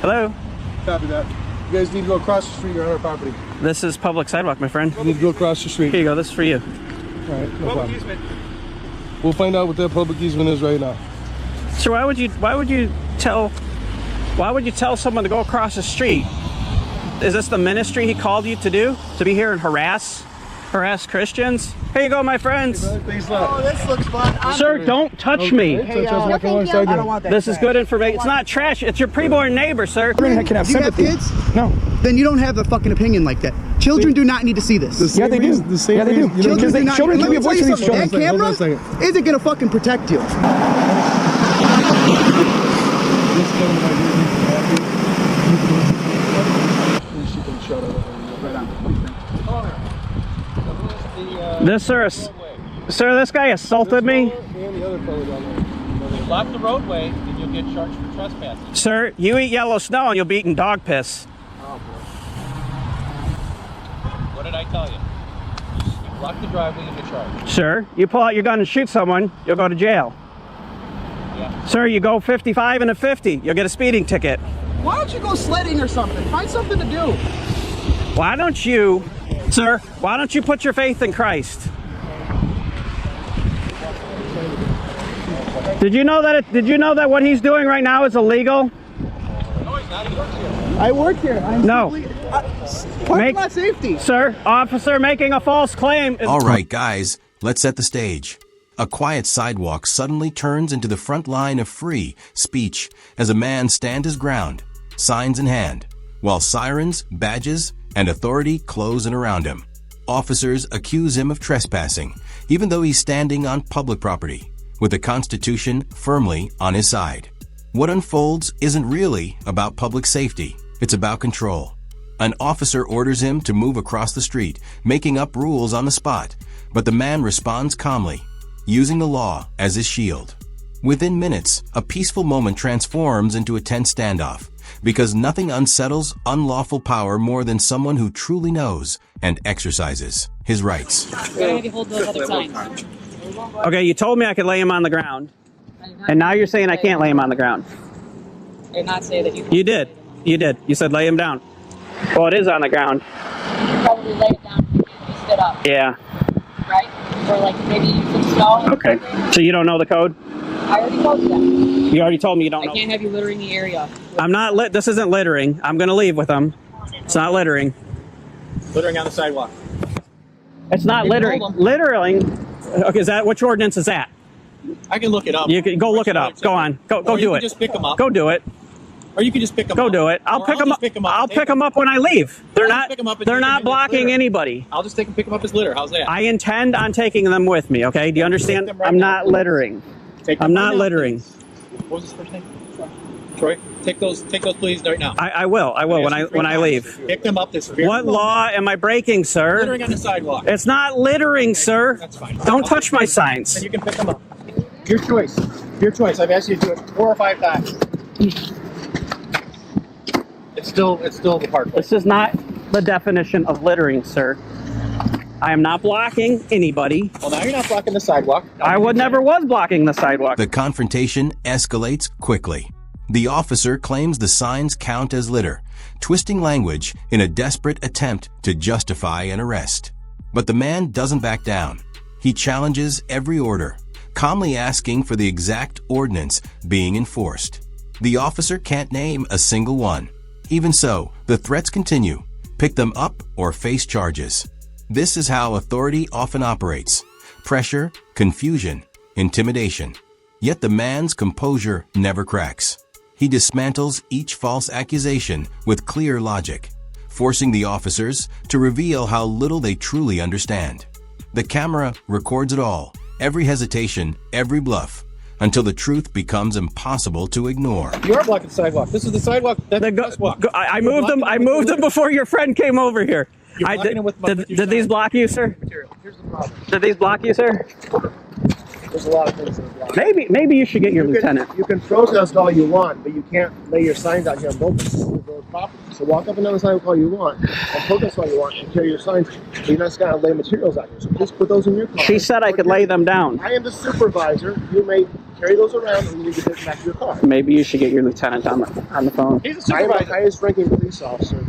Hello? Copy that. You guys need to go across the street. You're on our property. This is public sidewalk, my friend. You need to go across the street. Here you go. This is for you. All right, no problem. We'll find out what that public easement is right now. So why would you tell someone to go across the street? Is this the ministry he called you to do? To be here and harass Christians? Here you go, my friends. Oh, this looks fun. Sir, don't touch me. Hey, no, thank you. I don't want that. This is good information. It's not trash. It's your preborn neighbor, sir. I can have sympathy. You have kids? No. Then you don't have a fucking opinion like that. Children do not need to see this. Yeah, they do. Yeah, they do. Children do not. Children Let me tell you voice something. That camera isn't gonna fucking protect you. Sir, this guy assaulted me. Block the roadway and you'll get charged for trespassing. Sir, you eat yellow snow and you'll be eating dog piss. Oh, boy. What did I tell you? You block the driveway and you get charged. Sir, you pull out your gun and shoot someone, you'll go to jail. Yeah. Sir, you go 55 and a 50, you'll get a speeding ticket. Why don't you go sledding or something? Find something to do. Why don't you put your faith in Christ? Did you know that what he's doing right now is illegal? No, he's not. He works here. I work here. Parking lot safety. Sir, officer making a false claim. All right, guys, let's set the stage. A quiet sidewalk suddenly turns into the front line of free speech as a man stands his ground, signs in hand, while sirens, badges, and authority close in around him. Officers accuse him of trespassing, even though he's standing on public property, with the Constitution firmly on his side. What unfolds isn't really about public safety, it's about control. An officer orders him to move across the street, making up rules on the spot, but the man responds calmly, using the law as his shield. Within minutes, a peaceful moment transforms into a tense standoff, because nothing unsettles unlawful power more than someone who truly knows and exercises his rights. Gotta have you hold those other signs. Okay, you told me I could lay him on the ground, and now you're saying I can't lay him on the ground. I did not say that you. You did. You did. You said lay him down. Well, it is on the ground. You should probably lay it down and you stood up, Yeah. right? Or like maybe you should snow. Okay. So you don't know the code? I already told you that. You already told me you don't I know. can't have you littering the area. I'm not lit. This isn't littering. I'm going to leave with them. It's not littering. Littering on the sidewalk. It's not You can littering. hold 'em. Littering. Okay, is that which ordinance is that? I can look it up. You can go look it up. Go on. Go Or you do can it. just pick 'em up. Go do it. Or you can just pick them up. Go do it. I'll Or pick them just up. pick 'em up. I'll Take pick them up when I leave. They're I'll not. just pick 'em up and They're take 'em not in blocking litter. anybody. I'll just take and pick them up as litter. How's that? I intend on taking them with me. Okay? Do you understand? them right I'm now, not please. littering. Take them I'm right not now, littering. please. What was his first name? Troy. Take those please right now. I will. I will when I leave. Pick them up this very What moment. law am I breaking, sir? Littering on the sidewalk. It's not littering, sir. That's fine. Don't I'll touch just my take- signs. And you can pick them up. Your choice. Your choice. I've asked you to do it 4 or 5 times. It's still the part. This is not the definition of littering, sir. I am not blocking anybody. Well, now you're not blocking the sidewalk. I never was blocking the sidewalk. The confrontation escalates quickly. The officer claims the signs count as litter, twisting language in a desperate attempt to justify an arrest. But the man doesn't back down. He challenges every order, calmly asking for the exact ordinance being enforced. The officer can't name a single one. Even so, the threats continue. Pick them up or face charges. This is how authority often operates. Pressure, confusion, intimidation. Yet the man's composure never cracks. He dismantles each false accusation with clear logic, forcing the officers to reveal how little they truly understand. The camera records it all, every hesitation, every bluff, until the truth becomes impossible to ignore. You are blocking the sidewalk. This is the sidewalk. That's the crosswalk. I moved them. I moved them before your friend came over here. You're blocking them with your Did these sign. block you, sir? Material. Here's the problem. Did these block you, sir? There's a lot of things that are blocked. Maybe you should get your lieutenant. You can protest all you want, but you can't lay your signs out here on both properties. So walk up and down the sidewalk all you want, and protest all you want, and carry your signs. But you're not just gonna lay materials out here. So please put those in your car. She said I could lay them down. I am the supervisor. You may carry those around and you need to get back to your car. Maybe you should get your lieutenant on the phone. He's a I am the supervisor. highest ranking police officer.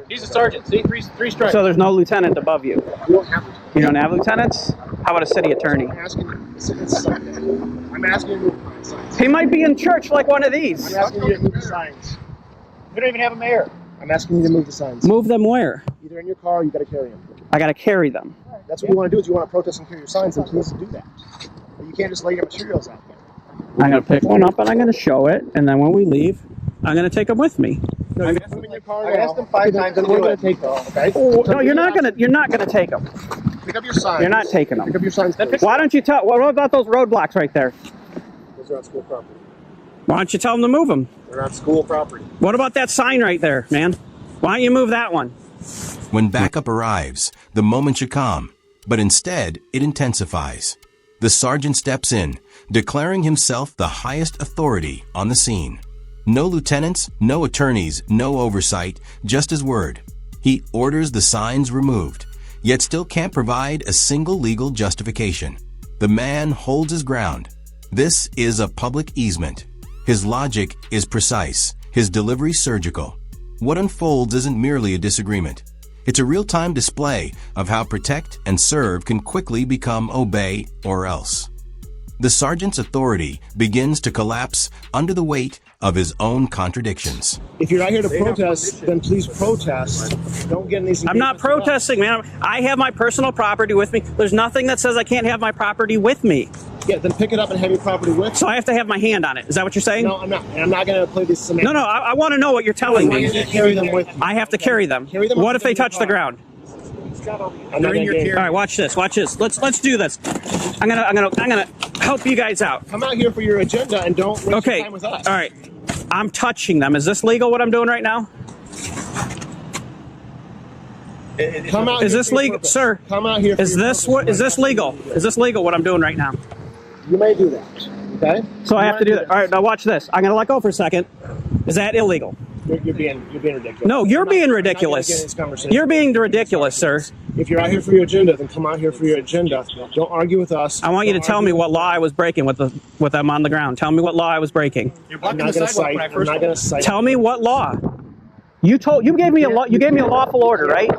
He's a sergeant. See, three strikes. So there's no lieutenant above you. You don't have to. You don't have lieutenants? How about a city attorney? I'm asking you. It's Sunday. I'm asking you to move the signs. He might be in church like one of these. I'm asking you to move the signs. We don't even have a mayor. I'm asking you to move the signs. Move them where? Either in your car or you got to carry them. I got to carry them. That's what you want to do. Is you want to protest and carry your signs, then please do that. But you can't just lay your materials out there. I'm going to pick one up and I'm going to show it. And then when we leave, I'm going to take them with me. No, you put them in your car. I asked them 5 times Then to we're do going it. to take them. Okay. Oh, no, you're not going to take them. Pick up your signs. You're not taking them. Pick up your signs. Please. Why don't you tell? What about those roadblocks right there? Those are on school property. Why don't you tell them to move them? They're on school property. What about that sign right there, man? Why don't you move that one? When backup arrives, the moment should calm, but instead it intensifies. The sergeant steps in, declaring himself the highest authority on the scene. No lieutenants, no attorneys, no oversight, just his word. He orders the signs removed, yet still can't provide a single legal justification. The man holds his ground. This is a public easement. His logic is precise, his delivery surgical. What unfolds isn't merely a disagreement. It's a real-time display of how protect and serve can quickly become obey or else. The sergeant's authority begins to collapse under the weight of his own contradictions. If you're out here to protest, then please protest. Don't get in these. I'm not protesting, man. I have my personal property with me. There's nothing that says I can't have my property with me. Yeah, then pick it up and have your property with. So I have to have my hand on it. Is that what you're saying? No, I'm not. And I'm not going to play this semantics. No, I want to know what you're telling I me. want you to carry them with you. I have to carry them. Carry them What up if they in your touch the car. ground? I'm not in your All right, watch this. Watch this. Let's do this. I'm gonna help you guys out. Come out here for your agenda and don't waste Okay. your time with us. All right. I'm touching them. Is this legal? What I'm doing right now? Come out. Is here this for your legal, purpose. sir? Come out here. For Is your this purpose what? Is right this now. legal? Is this legal? What I'm doing right now? You may do that. Okay. So I You have to might do that. All right. Now watch this. I'm gonna let go for a second. Is that illegal? You're being ridiculous. No, you're I'm not- being I'm not gonna ridiculous. get in this conversation. You're being ridiculous, sir. If you're out here for your agenda, then come out here for your agenda. Don't argue with us. I want you to Don't tell argue me with what law I was breaking with them on the ground. Tell me what law I was breaking. You're I'm blocking not the going to sidewalk cite. when I I'm first not going to cite. Tell me what law. You gave me a lawful order, right?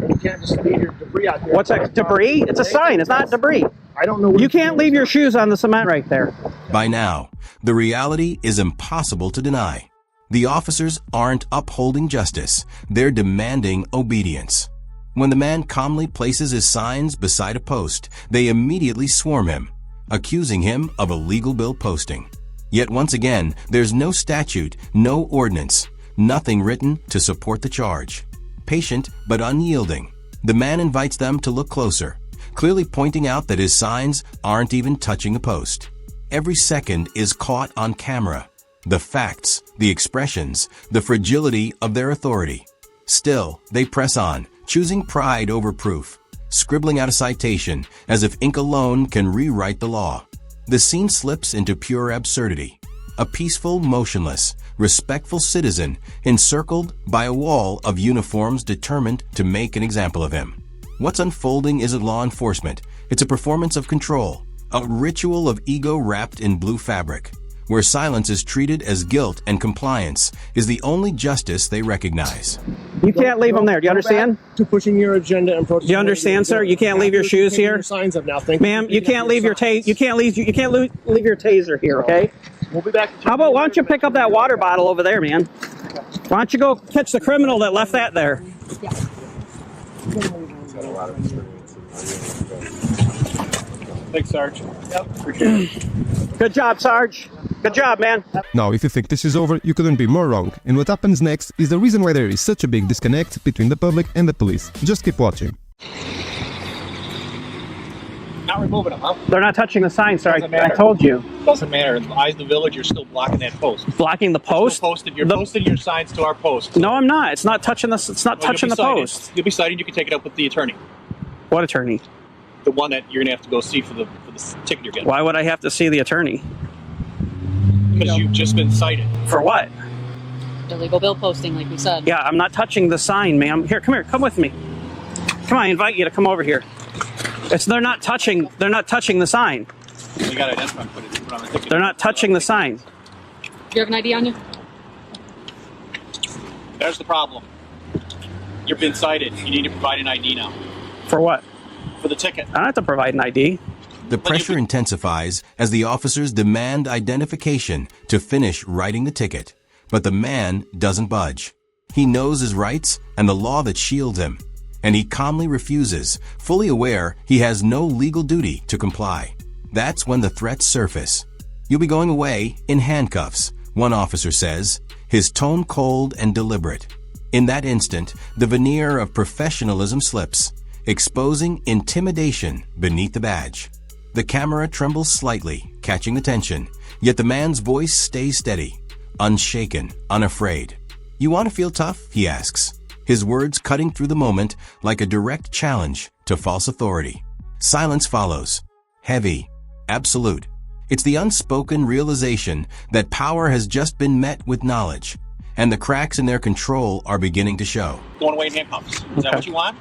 You can't just leave your debris out here. What's that? Debris? It's a sign. It's not debris. I don't know. What You can't leave your shoes on the cement right there. By now, the reality is impossible to deny. The officers aren't upholding justice, they're demanding obedience. When the man calmly places his signs beside a post, they immediately swarm him, accusing him of illegal bill posting. Yet once again, there's no statute, no ordinance, nothing written to support the charge. Patient but unyielding, the man invites them to look closer, clearly pointing out that his signs aren't even touching a post. Every second is caught on camera. The facts, the expressions, the fragility of their authority. Still, they press on, choosing pride over proof, scribbling out a citation as if ink alone can rewrite the law. The scene slips into pure absurdity. A peaceful, motionless, respectful citizen encircled by a wall of uniforms determined to make an example of him. What's unfolding isn't law enforcement. It's a performance of control, a ritual of ego wrapped in blue fabric, where silence is treated as guilt and compliance is the only justice they recognize. You can't leave them there. Do you understand? To pushing your agenda and protesting. Do you understand, sir? You can't leave your shoes here. Your signs up now. Thank you. Ma'am, you can't leave your you can't leave your taser here, okay? We'll be back. How about why don't you pick up that water bottle over there, man? Why don't you go catch the criminal that left that there? Thanks, Sarge. Yep, appreciate it. Good job, Sarge. Good job, man. Now, if you think this is over, you couldn't be more wrong. And what happens next is the reason why there is such a big disconnect between the public and the police. Just keep watching. Not removing them, huh? They're not touching the sign, sir. Doesn't I matter. told you. Doesn't matter. In the eyes of the village, you're still blocking that post. Blocking the post? You're posting your signs to our post. No, I'm not. It's not touching the. It's not Well, touching you'll the be cited. post. You'll be cited. You can take it up with the attorney, What attorney? the one that you're gonna have to go see for the ticket you're getting. Why would I have to see the attorney? Because you've just been cited. For what? Illegal bill posting, like we said. Yeah, I'm not touching the sign, ma'am. Here, come here. Come with me. Come on, I invite you to come over here. They're not touching the sign. You got to identify and put it on the ticket. They're not touching the sign. Do you have an ID on you? There's the problem. You've been cited. You need to provide an ID now For what? for the ticket. I don't have to provide an ID. The pressure intensifies as the officers demand identification to finish writing the ticket. But the man doesn't budge. He knows his rights and the law that shields him. And he calmly refuses, fully aware he has no legal duty to comply. That's when the threats surface. "You'll be going away in handcuffs," one officer says, his tone cold and deliberate. In that instant, the veneer of professionalism slips, exposing intimidation beneath the badge. The camera trembles slightly, catching attention, yet the man's voice stays steady, unshaken, unafraid. "You want to feel tough?" he asks, his words cutting through the moment like a direct challenge to false authority. Silence follows, heavy, absolute. It's the unspoken realization that power has just been met with knowledge, and the cracks in their control are beginning to show. Going away in handcuffs. Is that what you want?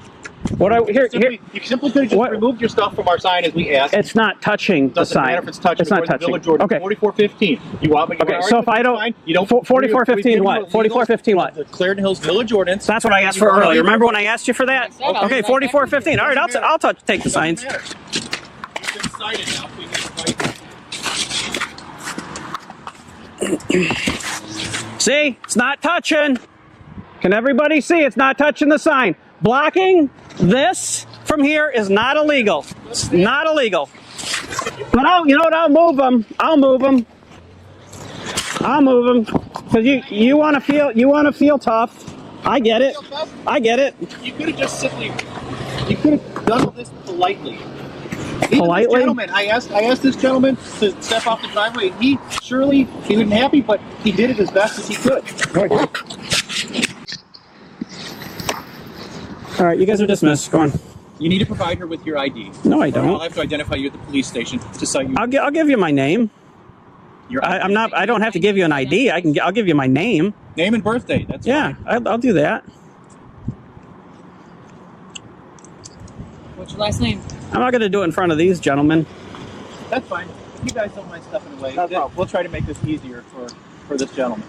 What I here? You simply could have just What? removed your stuff from our sign as we asked. It's not touching the Doesn't sign. matter if it's touching. It's not According to touching. Village Ordinance Okay. 4415. You want me to Okay, so if I don't, 4415 what? 4415 what? The Clarendon Hills Village Ordinance. That's what I asked for earlier. Remember when I asked you for that? I said I'll be Okay, right 4415. All right, I'll take the signs. You've been cited now. We need to fight. See, it's not touching. Can everybody see? It's not touching the sign. Blocking this from here is not illegal. It's not illegal. But you know what? I'll move them. I'll move them. I'll move them because you want to feel tough. I get it. I get it. You could have just simply. You could have done all this politely. Even Politely? this gentleman, I asked this gentleman to step off the driveway. He wasn't happy, but he did it as best as he could. All right, you guys are dismissed. Go on. You need to provide her with your ID. No, I I'll don't. have to identify you at the police station to cite you. I'll give you my name. Your I'm not. I don't have to give you an ID. I'll give you my name. name and birthday. That's Yeah, fine. I'll do that. What's your last name? I'm not going to do it in front of these gentlemen. That's fine. You guys don't mind stepping away. No problem. We'll try to make this easier for this gentleman.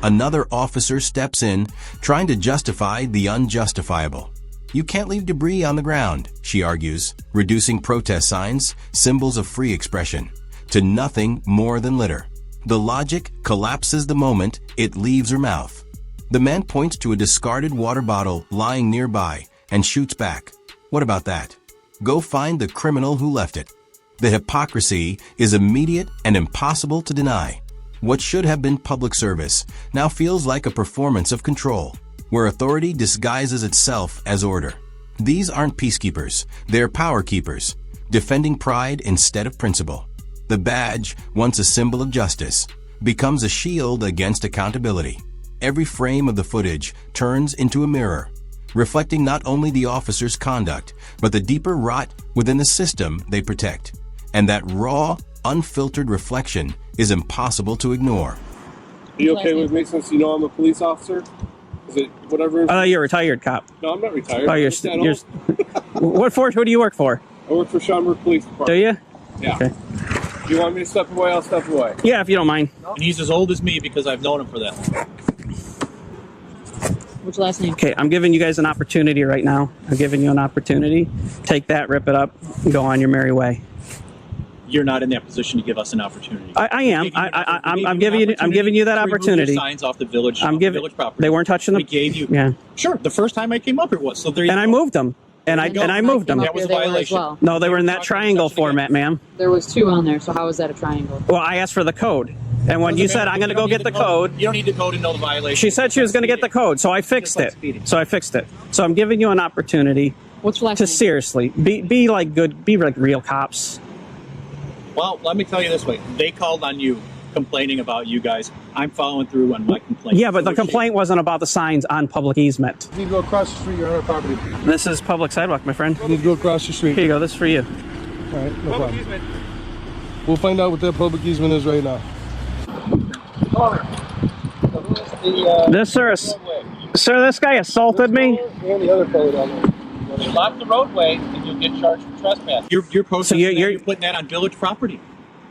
Another officer steps in, trying to justify the unjustifiable. "You can't leave debris on the ground," she argues, reducing protest signs, symbols of free expression, to nothing more than litter. The logic collapses the moment it leaves her mouth. The man points to a discarded water bottle lying nearby and shoots back. What about that? Go find the criminal who left it. The hypocrisy is immediate and impossible to deny. What should have been public service now feels like a performance of control, where authority disguises itself as order. These aren't peacekeepers, they're power keepers, defending pride instead of principle. The badge, once a symbol of justice, becomes a shield against accountability. Every frame of the footage turns into a mirror, reflecting not only the officer's conduct, but the deeper rot within the system they protect. And that raw, unfiltered reflection is impossible to ignore. Are you okay with me since you know I'm a police officer? Is it whatever? You're a retired cop. No, I'm not retired. Oh, you're what force? Who do you work for? I work for Schaumburg Police Department. Do you? Yeah. Okay. If you want me to step away, I'll step away. Yeah, if you don't mind. And he's as old as me because I've known him for that long. What's your last name? Okay, I'm giving you guys an opportunity right now. I'm giving you an opportunity. Take that, rip it up, and go on your merry way. You're not in that position to give us an opportunity. I am. I'm giving you that opportunity. Signs off the village. I'm giving. Village property. They weren't touching them. We gave you. Yeah. Sure. The first time I came up, it was. So there you And go. I moved them. And I moved them. That was a They were as violation. well. No, they were in that triangle format, ma'am. There was two on there, so how is that a triangle? Well, I asked for the code, and when you said I'm going to go get the code, You don't need the code to know the violation. she said she was going to get the code, so I fixed it. So I'm giving you an opportunity What's your last to name? seriously be like good, be like real cops. Well, let me tell you this way. They called on you, complaining about you guys. I'm following through on my complaint. Yeah, but the complaint wasn't about the signs on public easement. You need to go across the street. You're on our property. This is public sidewalk, my friend. You need to go across the street. Here you go. This is for you. All right, no problem. We'll find out what that public easement is right now. This sir, this guy assaulted me. And the other fellow down there. You lock the roadway, and you you'll get charged for trespass. You're posting you're putting that on village property.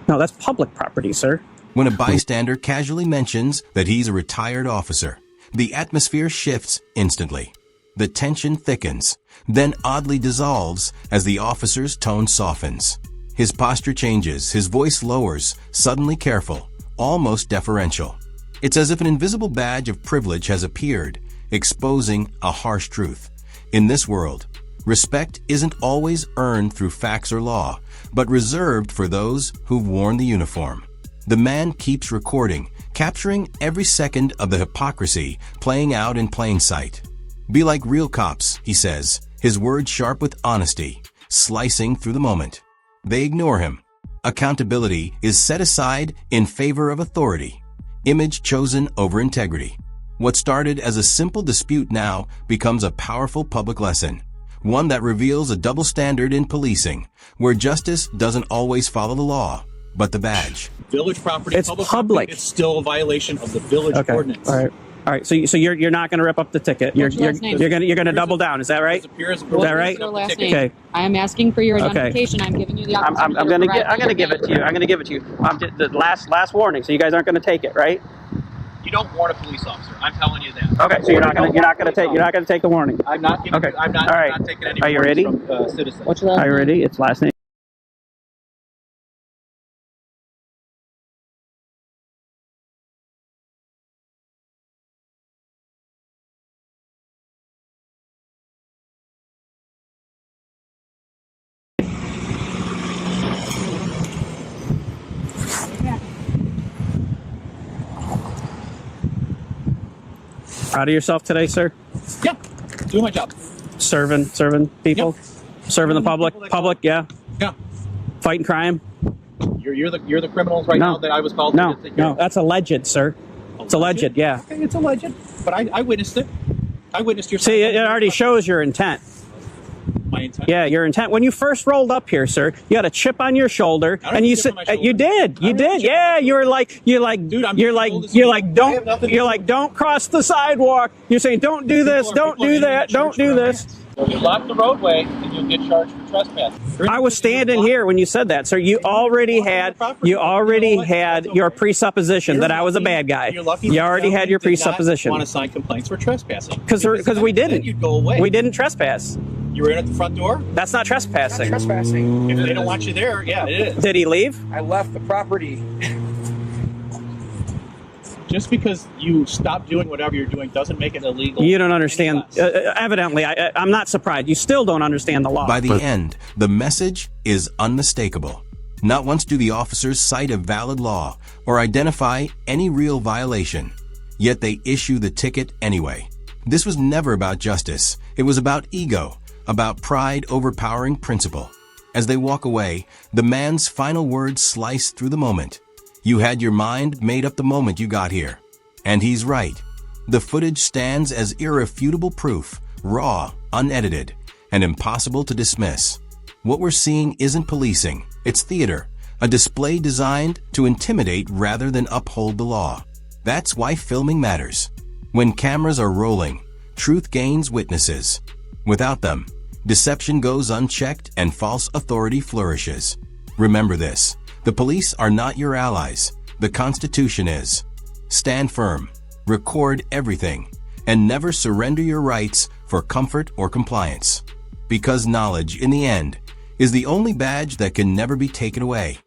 No, that's public property, sir. When a bystander casually mentions that he's a retired officer, the atmosphere shifts instantly. The tension thickens, then oddly dissolves as the officer's tone softens. His posture changes, his voice lowers, suddenly careful, almost deferential. It's as if an invisible badge of privilege has appeared, exposing a harsh truth. In this world, respect isn't always earned through facts or law, but reserved for those who've worn the uniform. The man keeps recording, capturing every second of the hypocrisy playing out in plain sight. Be like real cops, he says, his words sharp with honesty, slicing through the moment. They ignore him. Accountability is set aside in favor of authority, image chosen over integrity. What started as a simple dispute now becomes a powerful public lesson, one that reveals a double standard in policing, where justice doesn't always follow the law, but the badge. Village property, It's public. public. It's still a violation of the village ordinance. All right. So you're not going to rip up the ticket. You're going to double down. Is that right? Is that right? Your last name. Okay. I am asking for your Okay. identification. I'm giving you the I'm opportunity. going to give it to you. I'm going to give it to you. The last warning. So you guys aren't going to take it, right? You don't warn a police officer. I'm telling you that. Okay. So you're not going to take the warning. I'm not giving. Okay. I'm not. All right. I'm not taking any Are you warnings ready? from citizens. What's your last Are you name? ready? It's last name. Proud of yourself today, sir? Yeah, doing my job. Serving people, serving the public. Yeah, Yeah, fighting crime. you're the criminals right No. now that I was called. No, to take no, care of. that's alleged, sir. It's alleged. Yeah. Okay, it's alleged, but I witnessed it. I witnessed your. See, it already shows your intent. my intent. Yeah, your intent. When you first rolled up here, sir, you had a chip on your shoulder, I don't and have you a chip said on my shoulder. you did. I don't have a chip on Yeah, my you're like, Dude, I'm you're just like, old as you're you. like, I have don't, nothing to you're do like, with don't cross the sidewalk. You're saying, don't do this, don't do that, don't do this. You lock the roadway, and you'll get charged for trespass. I was standing here when you said that, sir. You already had your presupposition that I was a bad guy. You're lucky You already had your did not presupposition. want to sign complaints for trespassing Because we then didn't. you'd go away. We didn't trespass. You were in at the front door. That's not trespassing. Trespassing. If they don't want you there, yeah, it is. Did he leave? I left the property. Just because you stop doing whatever you're doing doesn't make it illegal. You don't understand. any less. Evidently, I'm not surprised. You still don't understand the law. By the end, the message is unmistakable. Not once do the officers cite a valid law or identify any real violation, yet they issue the ticket anyway. This was never about justice. It was about ego, about pride overpowering principle. As they walk away, the man's final words slice through the moment. You had your mind made up the moment you got here. And he's right. The footage stands as irrefutable proof, raw, unedited, and impossible to dismiss. What we're seeing isn't policing, it's theater, a display designed to intimidate rather than uphold the law. That's why filming matters. When cameras are rolling, truth gains witnesses. Without them, deception goes unchecked and false authority flourishes. Remember this. The police are not your allies. The Constitution is. Stand firm, record everything, and never surrender your rights for comfort or compliance. Because knowledge, in the end, is the only badge that can never be taken away.